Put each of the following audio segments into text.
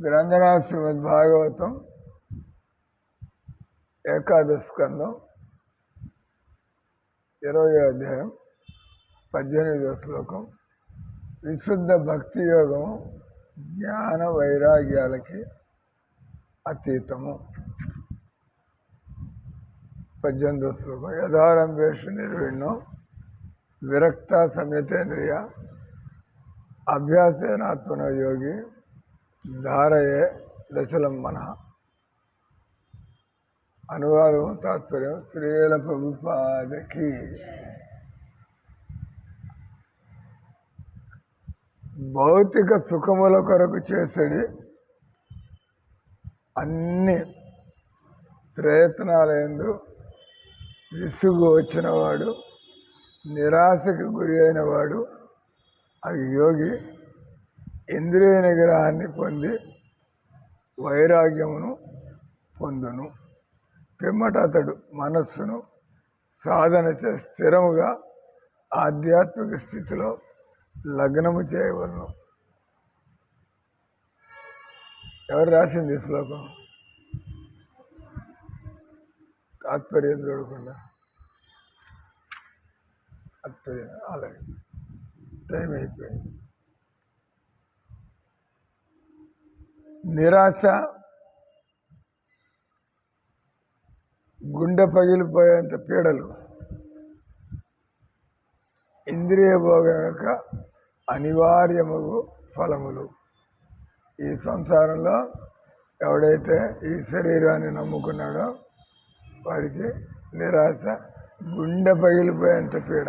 గ్రంథనా శ్రీమద్ భాగవతం ఏకాదశ స్కందం 20వ అధ్యాయం 18వ శ్లోకం. విశుద్ధ భక్తి యోగం జ్ఞాన వైరాగ్యాలకి అతీతము. 18వ శ్లోకం. యథారంభేషు నిర్విణ్ణం విరక్త సంయతేంద్రియ అభ్యాసేనాత్మనో యోగి ధారయే దశలం మనః. అనువాదం తాత్పర్యం శ్రీల ప్రభుపాదకి. భౌతిక సుఖముల కొరకు చేసేది అన్ని ప్రయత్నాలందు విసుగు వచ్చినవాడు, నిరాశకు గురి అయినవాడు ఆ యోగి ఇంద్రియ నిగ్రహాన్ని పొంది వైరాగ్యమును పొందును. పిమ్మట అతడు మనస్సును సాధన చేసి స్థిరముగా ఆధ్యాత్మిక స్థితిలో లగ్నము చేయవలను. ఎవరు రాసింది ఈ శ్లోకం? తాత్పర్యం చూడకుండా తాత్పర్యం అలాగే టైం అయిపోయింది. నిరాశ, గుండె పగిలిపోయేంత పీడలు, ఇంద్రియ భోగం యొక్క అనివార్యముగు ఫలములు. ఈ సంసారంలో ఎవడైతే ఈ శరీరాన్ని నమ్ముకున్నాడో వాడికి నిరాశ, గుండె పగిలిపోయేంత పీడ.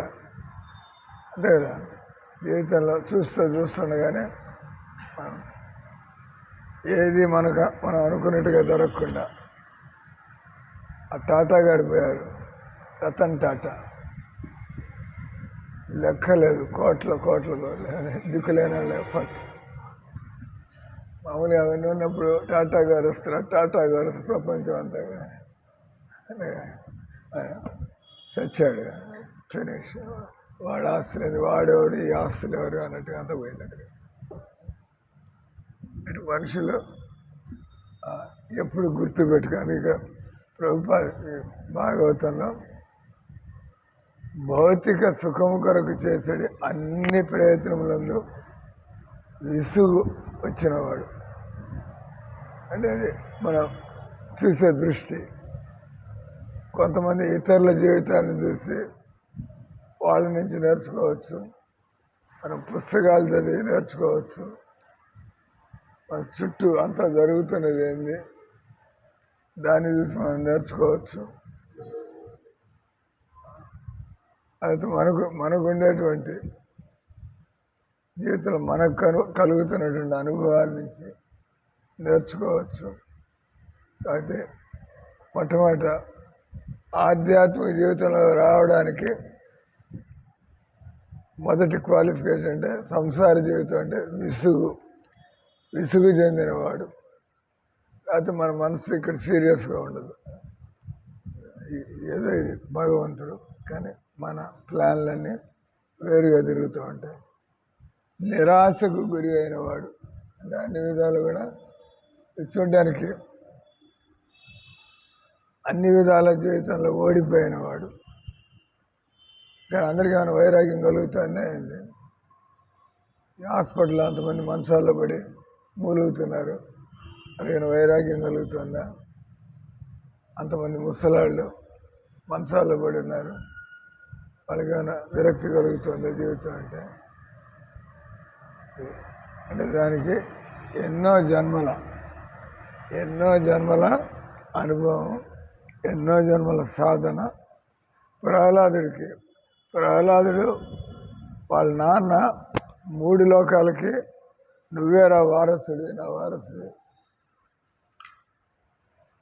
అంతే కదా, జీవితంలో చూస్తుండగానే ఏది మనం అనుకున్నట్టుగా దొరకకుండా ఆ టాటా గారు పోయారు, రతన్ టాటా. లెక్కలేదు, కోట్ల దిక్కులేని ఎఫర్ట్. మామూలుగా అవన్నీ ఉన్నప్పుడు టాటా గారు వస్తున్నారు, టాటా గారు ప్రపంచం అంతా చచ్చాడు, ఫినిష్. వాడు ఆస్తులేదు, వాడేవాడు, ఈ ఆస్తులు ఎవరు అన్నట్టుగా అంతా పోయిందట. ఇటు మనుషులు ఎప్పుడు గుర్తుపెట్టుకొని ఇక ప్రభుపాద భాగవతంలో భౌతిక సుఖము కొరకు చేసేది అన్ని ప్రయత్నములందు విసుగు వచ్చినవాడు. అంటే అది మనం చూసే దృష్టి. కొంతమంది ఇతరుల జీవితాన్ని చూసి వాళ్ళ నుంచి నేర్చుకోవచ్చు, మనం పుస్తకాలు చదివి నేర్చుకోవచ్చు. మన చుట్టూ అంతా జరుగుతున్నది ఏంది దాన్ని చూసి మనం నేర్చుకోవచ్చు. అయితే మనకు ఉండేటువంటి జీవితంలో మనకు కలుగుతున్నటువంటి అనుభవాల నుంచి నేర్చుకోవచ్చు. అయితే మొట్టమొదట ఆధ్యాత్మిక జీవితంలో రావడానికి మొదటి క్వాలిఫికేషన్ అంటే సంసార జీవితం అంటే విసుగు చెందినవాడు. అయితే మన మనసు ఇక్కడ సీరియస్గా ఉండదు. ఏదో ఇది భగవంతుడు, కానీ మన ప్లాన్లన్నీ వేరుగా తిరుగుతూ ఉంటాయి. నిరాశకు గురి అయినవాడు అంటే అన్ని విధాలు కూడా చూడడానికి అన్ని విధాల జీవితంలో ఓడిపోయినవాడు. కానీ అందరికీ ఏమైనా వైరాగ్యం కలుగుతుందే అయింది. హాస్పిటల్లో అంతమంది మంచాల్లో పడి మూలుగుతున్నారు, అడిగిన వైరాగ్యం కలుగుతుందా? అంతమంది ముసలాళ్ళు మంచాల్లో పడి ఉన్నారు, వాళ్ళకి ఏమైనా విరక్తి కలుగుతుందా జీవితం అంటే? అంటే దానికి ఎన్నో జన్మల అనుభవం, ఎన్నో జన్మల సాధన. ప్రహ్లాదుడు వాళ్ళ నాన్న 3 లోకాలకి నువ్వేరా వారసుడు, నా వారసుడు,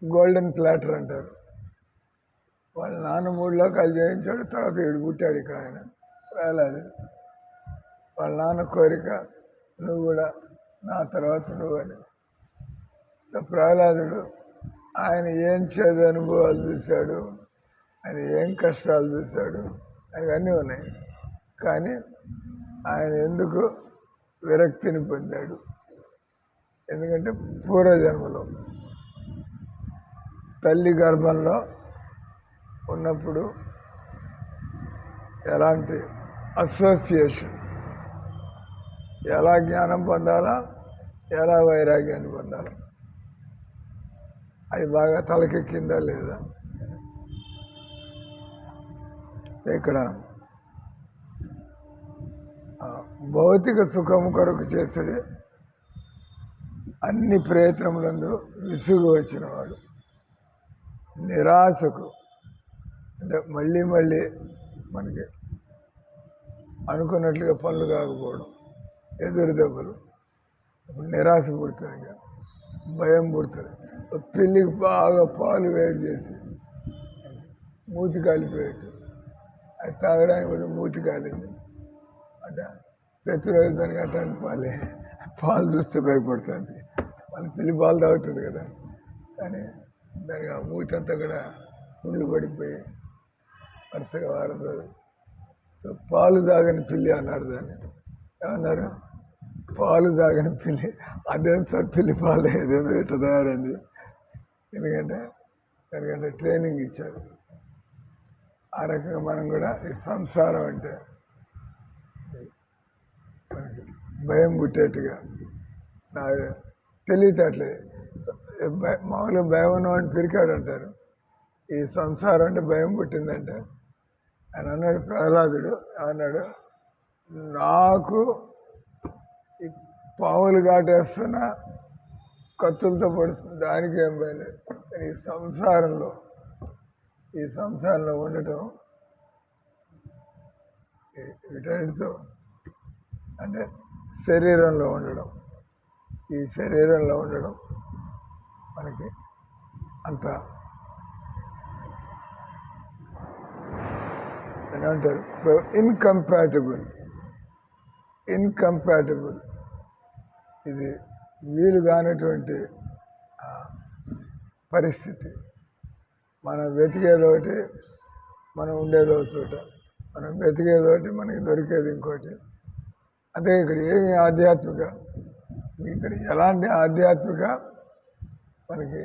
గోల్డెన్ ప్లాటర్ అంటారు. వాళ్ళ నాన్న 3 లోకాలు జయించాడు, తర్వాత వీడు పుట్టాడు ఇక్కడ. ఆయన ప్రహ్లాదుడు. వాళ్ళ నాన్న కోరిక నువ్వు కూడా నా తర్వాత నువ్వు అని. ప్రహ్లాదుడు ఆయన ఏం చేదు అనుభవాలు చూశాడు, ఆయన ఏం కష్టాలు చూశాడు, ఆయనకు అన్నీ ఉన్నాయి. కానీ ఆయన ఎందుకు విరక్తిని పొందాడు? ఎందుకంటే పూర్వజన్మలో తల్లి గర్భంలో ఉన్నప్పుడు ఎలాంటి అసోసియేషన్, ఎలా జ్ఞానం పొందాలా, ఎలా వైరాగ్యాన్ని పొందాలా, అవి బాగా తలకెక్కిందా లేదా. ఇక్కడ భౌతిక సుఖము కొరకు చేసే అన్ని ప్రయత్నములందు విసుగు వచ్చిన వాడు, నిరాశకు అంటే మళ్ళీ మళ్ళీ మనకి అనుకున్నట్లుగా పనులు కాకపోవడం, ఎదురు దెబ్బలు, నిరాశ పుడుతుంది, ఇంకా భయం పుడుతుంది. పిల్లికి బాగా పాలు వేడి చేసి మూతి కాలిపోయేట్టు, అది తాగడానికి కొంచెం మూతి కాలింది అంటే ప్రతిరోజు దానికి అట్లాంటి పాలు చూస్తే భయపడుతుంది. మళ్ళీ పిల్లి పాలు తాగుతుంది కదా, కానీ దానికి ఆ మూతి అంతా కూడా ముళ్ళు పడిపోయి వరుసగా వారం రోజులు పాలు తాగని పిల్లి అన్నారు. దాన్ని ఏమన్నారు? పాలు తాగని పిల్లి. అదేం సార్ పిల్లి పాలు ఏదేదో ఇట్లా తయారైంది. ఎందుకంటే దానికంటే ట్రైనింగ్ ఇచ్చారు. ఆ రకంగా మనం కూడా ఈ సంసారం అంటే మనకి భయం పుట్టేట్టుగా తెలియటట్లే మామూలుగా భయం ఉన్నవాడిని పిరికాడు అంటారు. ఈ సంసారం అంటే భయం పుట్టిందంటే ఆయన అన్నాడు, ప్రహ్లాదుడు అన్నాడు, నాకు ఈ పాములు కాటేస్తున్నా, కత్తులతో పడుతుంది, దానికి ఏం భయలేదు. కానీ ఈ సంసారంలో ఉండటం వీటన్నిటితో అంటే శరీరంలో ఉండడం, ఈ శరీరంలో ఉండడం మనకి అంత ఏమంటారు, ఇన్కంపాటబుల్, ఇది వీలు కానటువంటి పరిస్థితి. మనం వెతికేదోటి, మనం ఉండేదో చోట, మనం వెతికేదోటి, మనకి దొరికేది ఇంకోటి. అంటే ఇక్కడ ఏమి ఆధ్యాత్మిక, ఇక్కడ ఎలాంటి ఆధ్యాత్మిక మనకి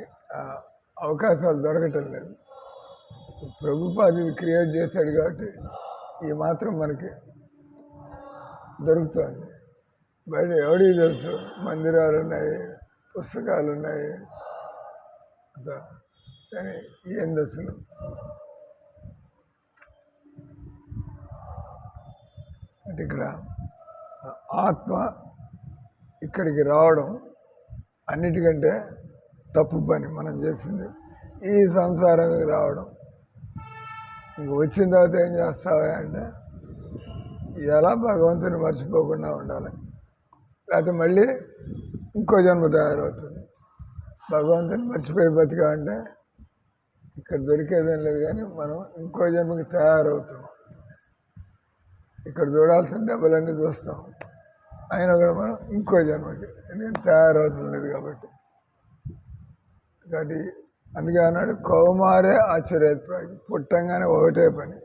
అవకాశాలు దొరకటం లేదు. ప్రభుపాది క్రియేట్ చేశాడు కాబట్టి ఈ మాత్రం మనకి దొరుకుతుంది. బయట ఎవడికి తెలుసు, మందిరాలు ఉన్నాయి, పుస్తకాలు ఉన్నాయి, అంతా. కానీ ఏం దశలు అంటే ఇక్కడ ఆత్మ ఇక్కడికి రావడం అన్నిటికంటే తప్పు పని మనం చేసింది. ఈ సంసారానికి రావడం, ఇంక వచ్చిన తర్వాత ఏం చేస్తావా అంటే ఎలా భగవంతుని మర్చిపోకుండా ఉండాలి, లేకపోతే మళ్ళీ ఇంకో జన్మ తయారవుతుంది. భగవంతుని మర్చిపోయి బతికామంటే ఇక్కడ దొరికేదేం లేదు, కానీ మనం ఇంకో జన్మకి తయారవుతున్నాం. ఇక్కడ చూడాల్సిన దెబ్బలన్నీ చూస్తాం, అయినా కూడా మనం ఇంకో జన్మకి ఎందుకంటే తయారవుతున్నది కాబట్టి. అందుకే అన్నాడు, కౌమారే ఆశ్చర్యప్రాయం. పుట్టంగానే ఒకటే పని,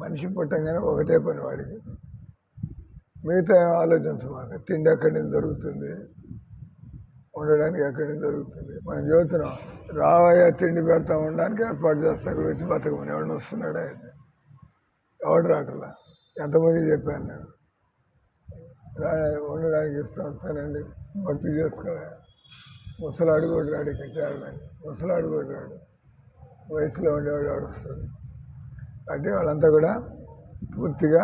మనిషి పుట్టంగానే ఒకటే పని వాడికి. మిగతా ఆలోచించమాక. తిండి ఎక్కడి నుంచి దొరుకుతుంది, ఉండడానికి ఎక్కడి నుంచి దొరుకుతుంది. మనం చదువుతున్నాం, రావయ్యా తిండి పెడతా, ఉండడానికి ఏర్పాటు చేస్తా, ఇక్కడ వచ్చి బతకమని. ఎవరిని వస్తున్నాడా అయితే ఎవడు రాటలా. ఎంతమంది చెప్పాను నేను, ఉండడానికి వస్తానండి, భక్తి చేసుకోవాలి. ముసలాడు కూడా రాడు, ఇక్కడ చేరడానికి ముసలాడు కూడా రాడు, వయసులో ఉండేవాడు వాడు వస్తాడు. అంటే వాళ్ళంతా కూడా పూర్తిగా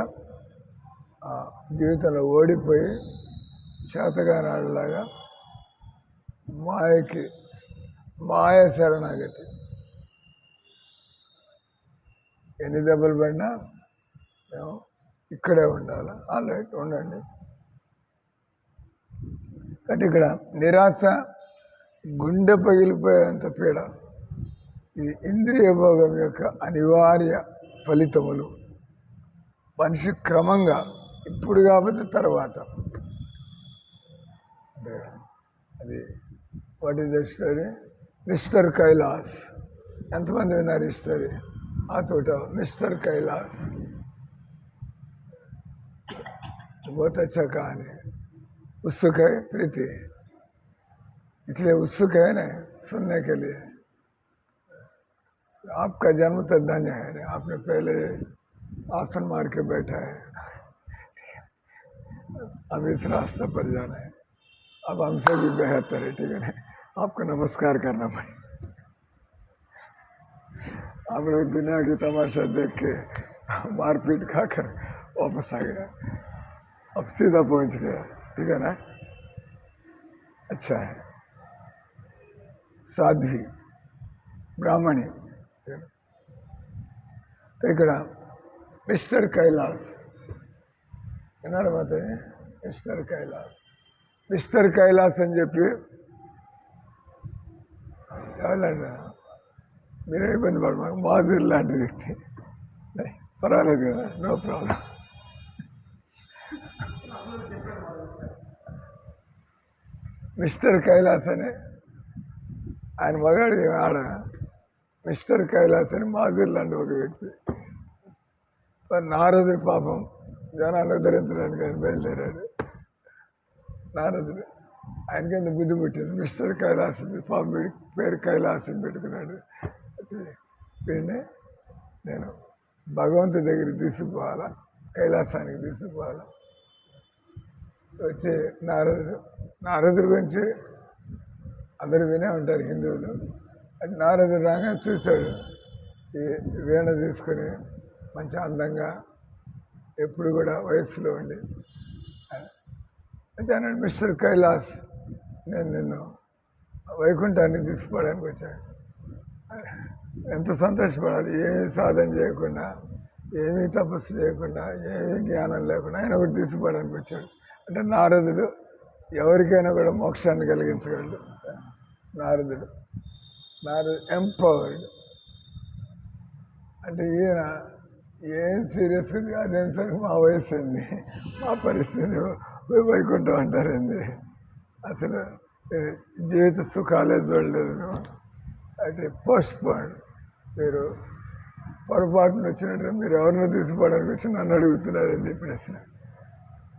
జీవితంలో ఓడిపోయి చేతగానాడులాగా మాయ శరణాగతి. ఎన్ని దెబ్బలు పడినా మేము ఇక్కడే ఉండాలి. ఆల్రైట్, ఉండండి. కాబట్టి ఇక్కడ నిరాశ, గుండె పగిలిపోయేంత పీడ, ఇది ఇంద్రియ భోగం యొక్క అనివార్య ఫలితములు. మనిషి క్రమంగా, ఇప్పుడు కాకపోతే తర్వాత, అది what is the story, mister Kailash. ఎంతమంది విన్నారు ఈ స్టోరీ? ఆ తోట మిస్టర్ కైలాస్, बहुत अच्छा कहानी है. उत्सुक है प्रीति, इसलिए उत्सुक है ना सुनने के लिए। आपका जन्म तो धन्य है, आपने पहले आसन मार के बैठा है, अब इस रास्ते पर जाना है, अब हमसे भी बेहतर है, ठीक है ना। आपको नमस्कार करना पड़ेगा। आप लोग दुनिया की तमाशा देख के मारपीट खाकर वापस आ गया, अब सीधा पहुंच गया, ठीक है ना। अच्छा है। साध्वी ब्राह्मणी तो ఇక్కడ మిస్టర్ కైలాస్ విన్నారా మాట, మిస్టర్ కైలాస్, మిస్టర్ కైలాస్ అని చెప్పి ఎవరన్నా మీరే ఇబ్బంది పడమాక, మాధురి లాంటి వ్యక్తి, పర్వాలేదు కదా, నో ప్రాబ్లం. మిస్టర్ కైలాస్ అని ఆయన మగాడి ఆడ, మిస్టర్ కైలాస్ అని మాధురి లాంటి ఒక వ్యక్తి. నారదుడి పాపం జనాన్ని ఉద్ధరించడానికి ఆయన బయలుదేరాడు. నారదుడు ఆయనకి ఎంత బుద్ధి పుట్టింది, మిస్టర్ కైలాస్ పాపం పేరు కైలాసం పెట్టుకున్నాడు. వీడిని నేను భగవంతుడి దగ్గరికి తీసుకుపోవాలా, కైలాసానికి తీసుకుపోవాలా. వచ్చి నారదుడి గురించి అందరూ వినే ఉంటారు హిందువులు. అంటే నారదుడు రాగా చూశాడు, ఈ వీణ తీసుకుని మంచి అందంగా ఎప్పుడు కూడా వయస్సులో ఉండి అయితే అన్నాడు, మిస్టర్ కైలాస్ నేను నిన్ను వైకుంఠాన్ని తీసుకుపోవడానికి వచ్చాను. ఎంత సంతోషపడాలి, ఏమీ సాధన చేయకుండా, ఏమీ తపస్సు చేయకుండా, ఏమీ జ్ఞానం లేకుండా ఆయన ఒకటి తీసుకుపోవడానికి వచ్చాడు. అంటే నారదుడు ఎవరికైనా కూడా మోక్షాన్ని కలిగించగలడు. నారదుడు ఎంపవర్డ్. అంటే ఈయన ఏం సీరియస్గా అదేం సరే మా వయసు ఏంది, మా పరిస్థితి వైకుంఠం అంటారేంది, అసలు జీవిత సుఖాలే చూడలేదు. అయితే పోస్ట్పోన్, మీరు పొరపాటున వచ్చినట్టు మీరు ఎవరినో తీసుకుపోవడానికి వచ్చి నన్ను అడుగుతున్నారండి ప్రశ్న.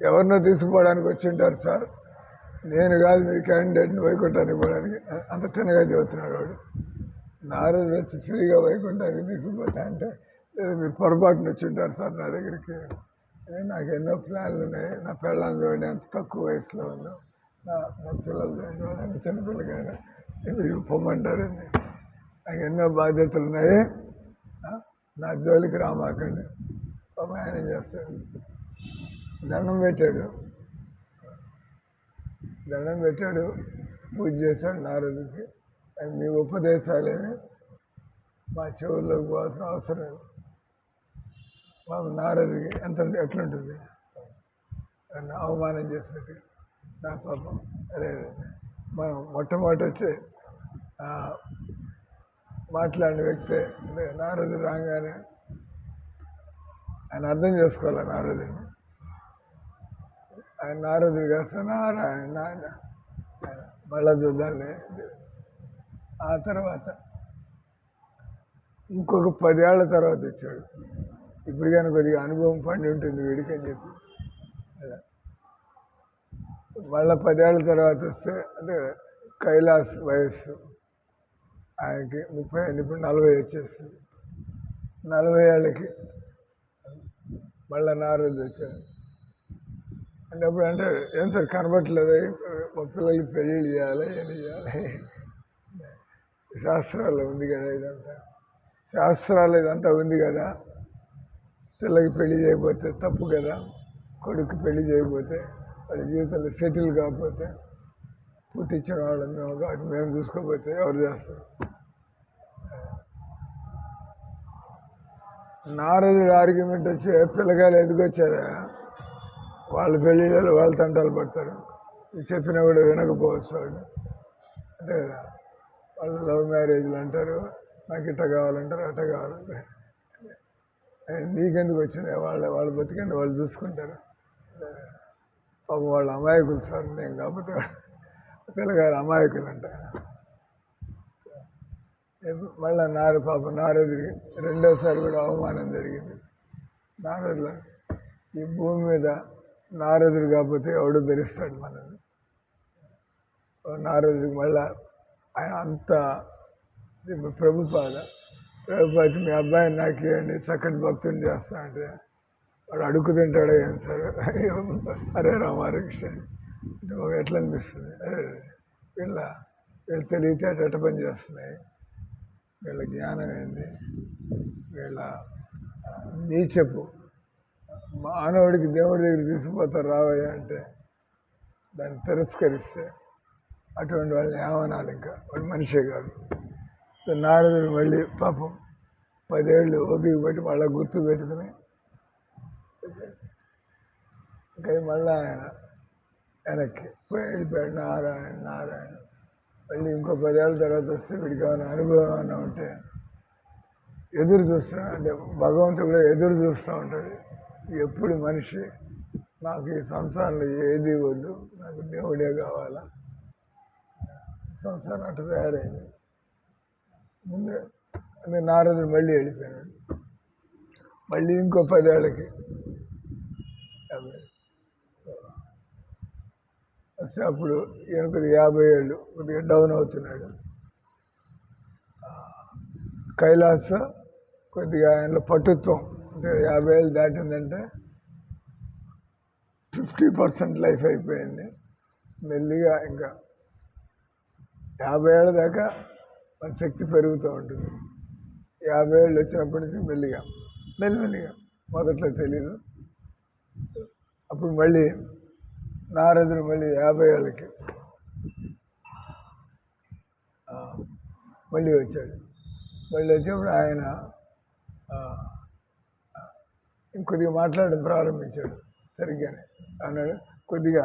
ఎవరినో తీసుకుపోవడానికి వచ్చి ఉంటారు సార్, నేను కాదు మీ క్యాండిడేట్ని వైకుంఠానికి పోవడానికి, అంత తినగా చెబుతున్నాడు వాడు. నారదుడు వచ్చి ఫ్రీగా వైకుంఠానికి తీసుకుపోతా అంటే, లేదా మీరు పొరపాటున వచ్చి ఉంటారు సార్ నా దగ్గరికి, నాకు ఎన్నో ప్లాన్లు ఉన్నాయి, నా పిల్లల్ని చూడండి అంత తక్కువ వయసులో ఉందో, నా పిల్లలు చూడండి వాళ్ళని చిన్నపిల్లకైనా మీరు పొమ్మంటారండి, నాకు ఎన్నో బాధ్యతలు ఉన్నాయి, నా జోలికి రామాకండి. పాపం ఆయన ఏం చేస్తాడు, దండం పెట్టాడు, పూజ చేశాడు నారదుడికి. మీ ఉపదేశాలేమి మా చెవుల్లోకి పోవాల్సిన అవసరం లేదు. బాబు నారదుడికి ఎట్లుంటుంది, అవమానం చేసినట్టు నా పాపం. అదే మనం మొట్టమొదటి వచ్చి మాట్లాడిన వ్యక్తే అంటే నారదుడు రాగానే ఆయన అర్థం చేసుకోవాలి. నారదుడు కాస్త నారాయణ మళ్ళా చూద్దాంలే. ఆ తర్వాత ఇంకొక 10 ఏళ్ల తర్వాత వచ్చాడు. ఇప్పుడు కానీ కొద్దిగా అనుభవం పండి ఉంటుంది వీడికి అని చెప్పి మళ్ళీ 10 ఏళ్ల తర్వాత వస్తే అంటే కైలాస్ వయస్సు ఆయనకి 30, ఇప్పుడు 40 వచ్చేస్తుంది. 40 ఏళ్ళకి మళ్ళీ నారదుడు వచ్చాడు. అంటే అప్పుడు అంటే ఏం సార్ కనబట్టలేదు, మా పిల్లలకి పెళ్ళిళ్ళు చేయాలి, ఏం చేయాలి, శాస్త్రాల్లో ఉంది కదా ఇదంతా, శాస్త్రాలు ఇదంతా ఉంది కదా, పిల్లకి పెళ్లి చేయకపోతే తప్పు కదా, కొడుకు పెళ్లి చేయకపోతే వాళ్ళ జీవితంలో సెటిల్ కాకపోతే, పుట్టించిన వాళ్ళు మేము కాబట్టి మేము చూసుకోకపోతే ఎవరు చేస్తారు. నారదుడు ఆర్గ్యుమెంట్ వచ్చి పిల్లకాయలు ఎదుగొచ్చారా, వాళ్ళ పెళ్ళిళ్ళు వాళ్ళ తంటాలు పడతారు, చెప్పినా కూడా వినకపోవచ్చు వాళ్ళు. అంతే కదా, వాళ్ళు లవ్ మ్యారేజ్లు అంటారు, నాకు ఇట్ట కావాలంటారు, అట్ట కావాలంటారు. నీకెందుకు వచ్చింది, వాళ్ళ బతికింది వాళ్ళు చూసుకుంటారు. పాపం వాళ్ళ అమాయకులు సార్, నేను కాకపోతే పిల్లగారు అమాయకులు అంట. మళ్ళీ నారదుడికి రెండోసారి కూడా అవమానం జరిగింది. నారదుల ఈ భూమి మీద నారదుడు కాకపోతే ఎవడు ధరిస్తాడు మనల్ని. నారదుడికి మళ్ళా ఆయన అంత ప్రభుపాద మీ అబ్బాయిని నాకు ఇవ్వండి, చక్కటి భక్తుని చేస్తా అంటే వాడు అడుగుతుంటాడో ఏం సరే, అరే రామాకృష్ణ అంటే మాకు ఎట్లా అనిపిస్తుంది, అరే వీళ్ళ తెలివితేట ఎట్ట పని చేస్తున్నాయి, వీళ్ళ జ్ఞానం ఏంది, వీళ్ళ నీచపు మానవుడికి దేవుడి దగ్గర తీసుకుపోతారు రావయ్య అంటే దాన్ని తిరస్కరిస్తే అటువంటి వాళ్ళని ఏమనాలి, ఇంకా వాడు మనిషే కాదు. నారదుడు మళ్ళీ పాపం 10 ఏళ్ళు ఓపిక పెట్టి మళ్ళీ గుర్తు పెట్టుకుని ఇంకా మళ్ళీ ఆయన వెనక్కి పోయి వెళ్ళిపోయాడు. నారాయణ నారాయణ మళ్ళీ ఇంకో 10 ఏళ్ళ తర్వాత వస్తే వీడికి ఏమైనా అనుభవం అన్న ఉంటే ఎదురు చూస్తున్నా అంటే భగవంతుడు కూడా ఎదురు చూస్తూ ఉంటాడు. ఎప్పుడు మనిషి నాకు ఈ సంసారంలో ఏది వద్దు, నాకు దేవుడే కావాలా, సంసారం అట్లా తయారైంది. ముందే అంటే నారదుడు మళ్ళీ వెళ్ళిపోయినాడు. మళ్ళీ ఇంకో 10 ఏళ్ళకి వస్తే అప్పుడు ఈయన కొద్దిగా 50 ఏళ్ళు కొద్దిగా డౌన్ అవుతున్నాడు. కైలాస కొద్దిగా ఆయనలో పటుత్వం అంటే 50 ఏళ్ళు దాటిందంటే 50% లైఫ్ అయిపోయింది. మెల్లిగా ఇంకా 50 ఏళ్ళ దాకా మన శక్తి పెరుగుతూ ఉంటుంది. 50 ఏళ్ళు వచ్చినప్పటి నుంచి మెల్లిగా మొదట్లో తెలీదు. అప్పుడు మళ్ళీ నారదుడు మళ్ళీ 50 ఏళ్ళకి మళ్ళీ వచ్చాడు. మళ్ళీ వచ్చినప్పుడు ఆయన ఇంకొద్దిగా మాట్లాడడం ప్రారంభించాడు. సరిగ్గానే అన్నాడు, కొద్దిగా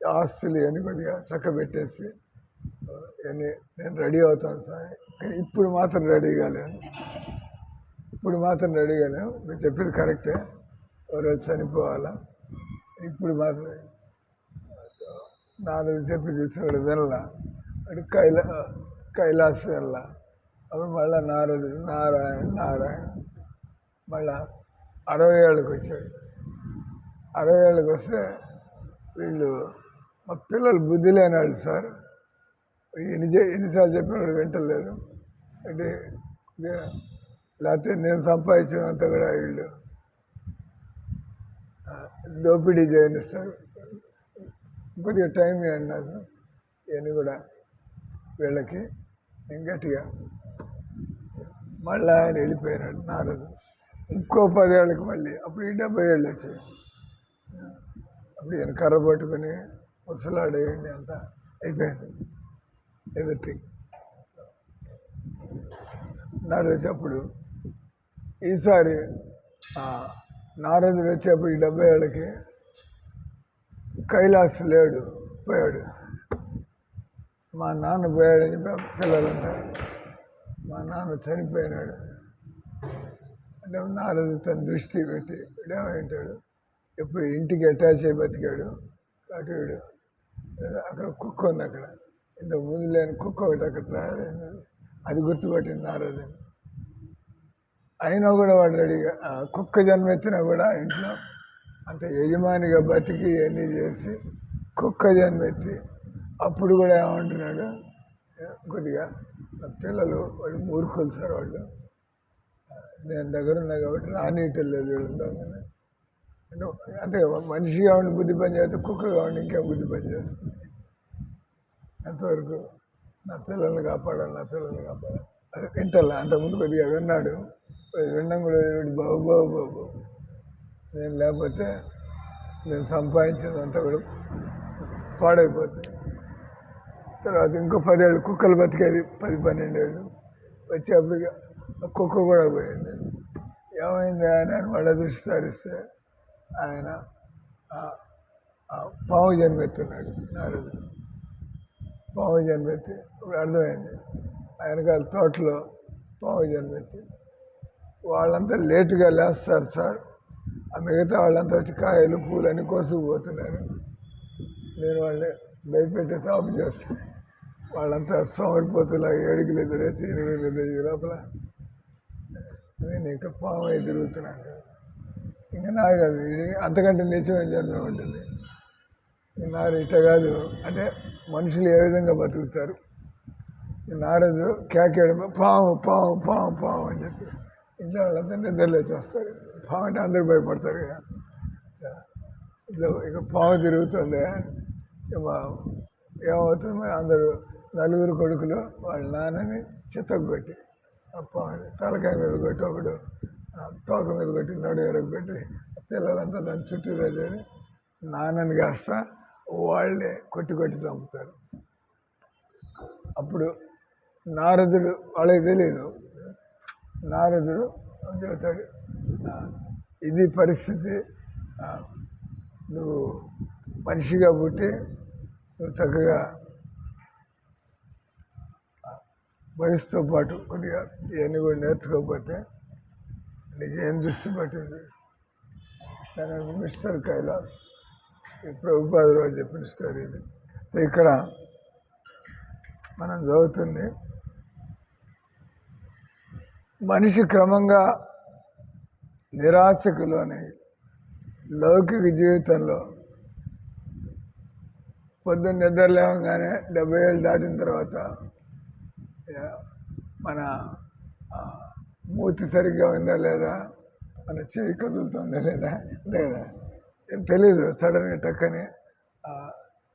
ఆస్తులు అని కొద్దిగా చక్కబెట్టేసి నేను రెడీ అవుతాను సార్, కానీ ఇప్పుడు మాత్రం రెడీ కాలేను, మీరు చెప్పింది కరెక్టే, ఎవరు చనిపోవాలా, ఇప్పుడు మాత్రం నాలుగు చెప్పి తీసుకున్నాడు. వినలా అటు కైలాసం వెళ్ళా. అప్పుడు మళ్ళీ నారదుడు నారాయణ మళ్ళా 60 ఏళ్ళకి వచ్చాడు. 60 ఏళ్ళకి వస్తే వీళ్ళు మా పిల్లలు బుద్ధి లేనాడు సార్, ఎన్నిసార్లు చెప్పినాడు వింటలేదు అంటే, లేకపోతే నేను సంపాదించినంత కూడా వీళ్ళు దోపిడీ చేయనిస్తారు, కొద్దిగా టైం ఇవ్వండి నాకు, ఇవన్నీ కూడా వీళ్ళకి గట్టిగా మళ్ళీ ఆయన వెళ్ళిపోయినాడు నారదు. ఇంకో 10 ఏళ్ళకి మళ్ళీ అప్పుడు 70 ఏళ్ళు వచ్చాయి. అప్పుడు ఈయన కర్ర పట్టుకుని ముసలాడేయండి అంతా అయిపోయింది ఎవ్రీథింగ్. నారదు వచ్చేప్పుడు ఈసారి నారదుడు వచ్చేప్పుడు 70 ఏళ్ళకి కైలాస్ లేడు, పోయాడు. మా నాన్న పోయాడని పిల్లలు అంటారు, మా నాన్న చనిపోయినాడు అంటే నారదు తన దృష్టి పెట్టి ఏమంటాడు, ఎప్పుడు ఇంటికి అటాచ్ అయి బతికాడు కాబట్టి వీడు అక్కడ కుక్క ఉంది, అక్కడ ఇంతకు ముందు లేని కుక్క ఒకటి అక్కడ తయారైంది, అది గుర్తుపట్టింది నారదు. అయినా కూడా వాడు రెడీగా కుక్క జన్మెత్తినా కూడా ఇంట్లో అంత యజమానిగా బతికి ఇవన్నీ చేసి కుక్క జన్మెత్తి అప్పుడు కూడా ఏమంటున్నాడు, కొద్దిగా పిల్లలు వాళ్ళు మూర్ఖులు సార్, వాళ్ళు నేను దగ్గర ఉన్నా కాబట్టి రానీయటం లేదు వీళ్ళతో. అంతే మనిషి కావండి బుద్ధి పని చేస్తే కుక్క కావండి ఇంకేం బుద్ధి పని చేస్తుంది. అంతవరకు నా పిల్లల్ని కాపాడాలి అది వింటల్లా. అంతకుముందు కొద్దిగా విన్నాడు, వినడం కూడా బాబు నేను లేకపోతే నేను సంపాదించినంతా కూడా పాడైపోతుంది. తర్వాత ఇంకో 10 ఏళ్ళు కుక్కలు బతికేది, 10-12 ఏళ్ళు వచ్చేప్పటికి కుక్క కూడా పోయింది. ఏమైంది ఆయన వాళ్ళ దృష్టి సారిస్తే ఆయన పాము జన్మెత్తున్నాడు నారదు. పాము జన్మెత్తి ఇప్పుడు అర్థమైంది, ఆయనకాల తోటలో పాము జన్మెత్తి. వాళ్ళంతా లేటుగా లేస్తారు సార్, ఆ మిగతా వాళ్ళంతా వచ్చి కాయలు పూలు అన్నీ కోసుకుపోతున్నారు, నేను వాళ్ళని భయపెట్టి సాపు చేస్తాను. వాళ్ళంతా సోమరిపోతులాగా 7 కిలో ఎదురైతే 8 లోపల నేను ఇంకా పాము అయి తిరుగుతున్నాను. ఇంకా నాకు కాదు ఇది అంతకంటే నిజమైన జన్మ ఉంటుంది. నారు ఇట్ట కాదు అంటే మనుషులు ఏ విధంగా బతుకుతారు. నారదు కేకేయడం పాము పాము పాము పాము అని చెప్పి ఇంట్లో వాళ్ళంతా నిద్రలేచి వస్తారు. పాము అంటే అందరూ భయపడతారు కదా. ఇక పాము తిరుగుతుంది. ఏమవుతుంది, అందరూ నలుగురు కొడుకులు వాళ్ళ నాన్నని చితగొట్టి ఆ పాముని తలకాయ మీద కొట్టి, ఒకడు తోక మీద కొట్టి, నడు ఎరగొట్టి పిల్లలంతా దాన్ని చుట్టూ రోజని నాన్నని కాస్త వాళ్ళే కొట్టి కొట్టి చంపుతారు. అప్పుడు నారదుడు, వాళ్ళకి తెలియదు, నారదుడు చెబుతాడు, ఇది పరిస్థితి, నువ్వు మనిషిగా పుట్టి నువ్వు చక్కగా వయసుతో పాటు కొద్దిగా ఇవన్నీ కూడా నేర్చుకోకపోతే నీకు ఏం దృష్టి పట్టింది. మిస్టర్ కైలాస్ ప్రభుపాద రోజు చెప్పిన స్టోరీ ఇది. ఇక్కడ మనం చదువుతుంది, మనిషి క్రమంగా నిరాశకు లోనై లౌకిక జీవితంలో పొద్దున్న నిద్ర లేవగానే 70 ఏళ్ళు దాటిన తర్వాత మన మూతి సరిగ్గా ఉందా లేదా, మన చెయ్యి కదులుతుందా లేదా ఏం తెలీదు. సడన్గా టక్కని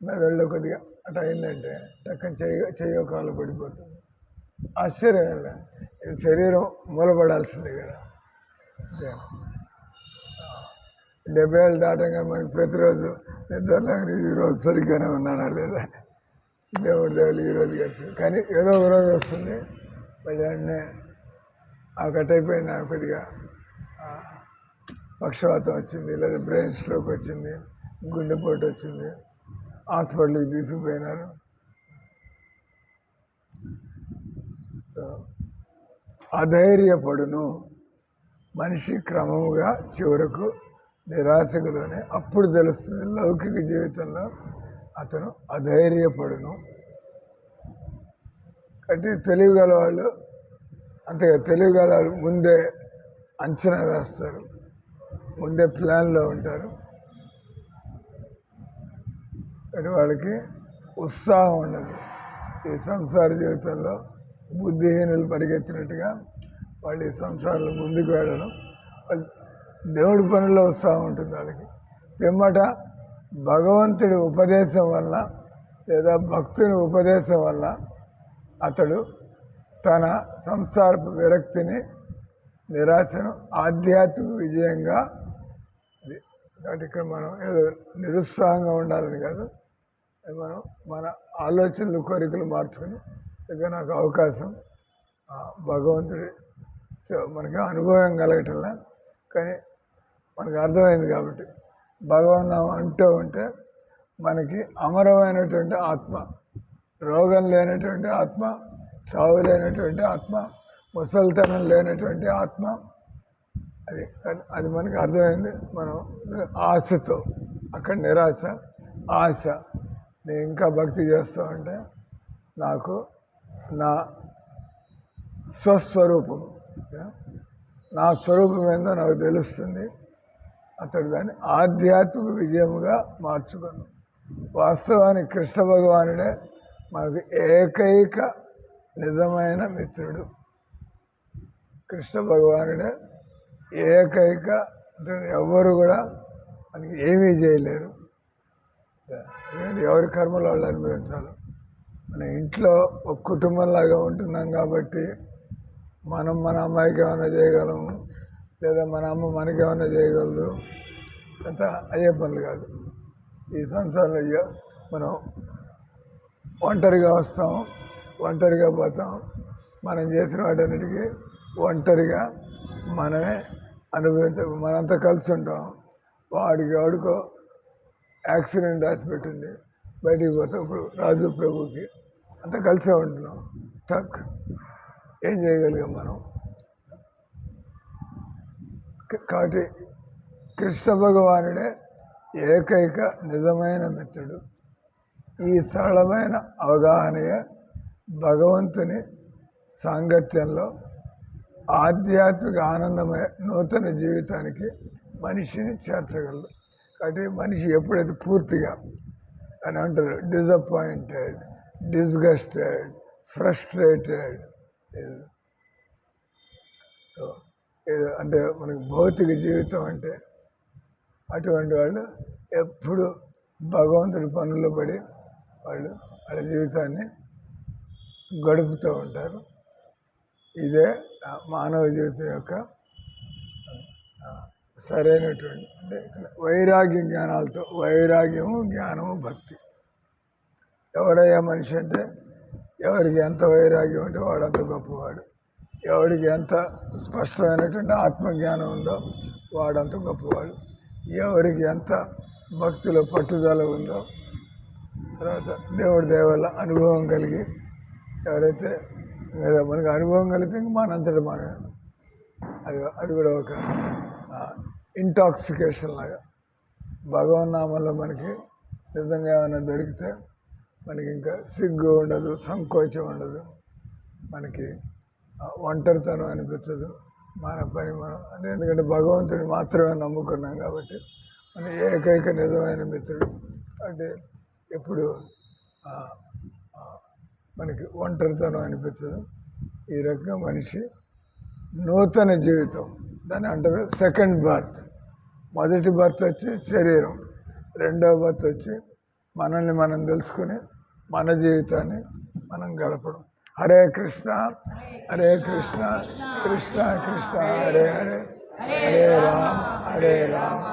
మెదడులో కొద్దిగా అట్లా అయిందంటే టక్కని చెయ్యో కాలు పడిపోతుంది. ఆశ్చర్యం, ఇది శరీరం మూలపడాల్సిందే కదా. 70 ఏళ్ళు దాటంగా మనకి ప్రతిరోజు నిద్రలో ఈరోజు సరిగ్గానే ఉన్నానా లేదా, దేవుడి దేవుడు ఈరోజు కలిసి, కానీ ఏదో ఒక రోజు వస్తుంది మళ్ళీ అన్నీ ఆ కట్ అయిపోయింది. కొద్దిగా పక్షవాతం వచ్చింది, లేదా బ్రెయిన్ స్ట్రోక్ వచ్చింది, గుండెపోటు వచ్చింది, హాస్పిటల్కి తీసుకుపోయినారు. అధైర్యపడును మనిషి క్రమముగా చివరకు నిరాశకులోనే. అప్పుడు తెలుస్తుంది లౌకిక జీవితంలో అతను అధైర్యపడును. కాబట్టి తెలివిగల వాళ్ళు అంతేగా, తెలివిగల వాళ్ళు ముందే అంచనా వేస్తారు, ముందే ప్లాన్లో ఉంటారు. కాబట్టి వాళ్ళకి ఉత్సాహం ఉండదు. ఈ సంసార జీవితంలో బుద్ధిహీనులు పరిగెత్తినట్టుగా వాళ్ళు ఈ సంసారంలో ముందుకు వెళ్ళడం, దేవుడి పనుల్లో ఉత్సాహం ఉంటుంది వాళ్ళకి. పిమ్మట భగవంతుడి ఉపదేశం వల్ల లేదా భక్తుని ఉపదేశం వల్ల అతడు తన సంసారపు విరక్తిని, నిరాశను ఆధ్యాత్మిక విజయంగా, కాబట్టి ఇక్కడ మనం ఏదో నిరుత్సాహంగా ఉండాలని కాదు, మనం మన ఆలోచనలు కోరికలు మార్చుకొని ఇక నాకు అవకాశం భగవంతుడి మనకి అనుభవం కలగటంలా, కానీ మనకు అర్థమైంది కాబట్టి భగవన్నామం అంటూ ఉంటే మనకి అమరమైనటువంటి ఆత్మ, రోగం లేనటువంటి ఆత్మ, సావు లేనటువంటి ఆత్మ, ముసలితనం లేనటువంటి ఆత్మ, అది మనకి అర్థమైంది. మనం ఆశతో అక్కడ నిరాశ, ఆశ, నేను ఇంకా భక్తి చేస్తూ ఉంటే నాకు నా స్వస్వరూపం, నా స్వరూపం ఏందో నాకు తెలుస్తుంది. అతడు దాన్ని ఆధ్యాత్మిక విజయముగా మార్చుకున్నాను. వాస్తవానికి కృష్ణ భగవానుడే మనకు ఏకైక నిజమైన మిత్రుడు. కృష్ణ భగవానుడే ఏకైక, అంటే ఎవరు కూడా మనకి ఏమీ చేయలేరు. ఎవరి కర్మలు వాళ్ళు అనుభవించాలి. మన ఇంట్లో ఒక కుటుంబంలాగా ఉంటున్నాం కాబట్టి మనం మన అమ్మాయికి ఏమైనా చేయగలము, లేదా మన అమ్మ మనకి ఏమైనా చేయగలదు, అంత అయ్యే పనులు కాదు. ఈ సంసారంలో మనం ఒంటరిగా వస్తాం, ఒంటరిగా పోతాం. మనం చేసిన వాటన్నిటికీ ఒంటరిగా మనమే మనంతా కలిసి ఉంటాం. వాడికో యాక్సిడెంట్ హాస్పిటల్ బయటికి పోతాం. ఇప్పుడు రాజు ప్రభుకి అంతా కలిసే ఉంటున్నాం. ఏం చేయగలిగాం మనం? కాబట్టి కృష్ణ భగవానుడే ఏకైక నిజమైన మిత్రుడు. ఈ సరళమైన అవగాహనయే భగవంతుని సాంగత్యంలో ఆధ్యాత్మిక ఆనందమయ నూతన జీవితానికి మనిషిని చేర్చగలదు. కాబట్టి మనిషి ఎప్పుడైతే పూర్తిగా అని అంటారు డిసప్పాయింటెడ్, డిస్గస్టెడ్, ఫ్రస్ట్రేటెడ్, అంటే మనకి భౌతిక జీవితం అంటే అటువంటి వాళ్ళు ఎప్పుడు భగవంతుడి పనుల్లో పడి వాళ్ళ జీవితాన్ని గడుపుతూ ఉంటారు. ఇదే మానవ జీవితం యొక్క సరైనటువంటి అంటే వైరాగ్య జ్ఞానాలతో, వైరాగ్యము, జ్ఞానము, భక్తి. ఎవరయ్యా మనిషి అంటే ఎవరికి ఎంత వైరాగ్యం ఉంటే వాడంత గొప్పవాడు, ఎవరికి ఎంత స్పష్టమైనటువంటి ఆత్మజ్ఞానం ఉందో వాడంత గొప్పవాడు, ఎవరికి ఎంత భక్తిలో పట్టుదల ఉందో, తర్వాత దేవుడి దయ వల్ల అనుభవం కలిగి ఎవరైతే మనకి అనుభవం కలిగితే ఇంక మనంతటి మనమే అది కూడా ఒక ఇంటాక్సికేషన్ లాగా. భగవన్నామంలో మనకి నిజంగా ఏమైనా దొరికితే మనకి ఇంకా సిగ్గు ఉండదు, సంకోచం ఉండదు, మనకి ఒంటరితనం అనిపించదు, మన పని మనం అంటే ఎందుకంటే భగవంతుని మాత్రమే నమ్ముకున్నాం కాబట్టి మన ఏకైక నిజమైన మిత్రుడు. అంటే ఎప్పుడు మనకి ఒంటరితనం అనిపించదు. ఈ రకంగా మనిషి నూతన జీవితం దాన్ని అంటే సెకండ్ బర్త్. మొదటి బర్త్ వచ్చి శరీరం, రెండవ బర్త్ వచ్చి మనల్ని మనం తెలుసుకుని మన జీవితాన్ని మనం గడపడం. హరే కృష్ణ హరే కృష్ణ కృష్ణ కృష్ణ హరే హరే, హరే రామ హరే రామ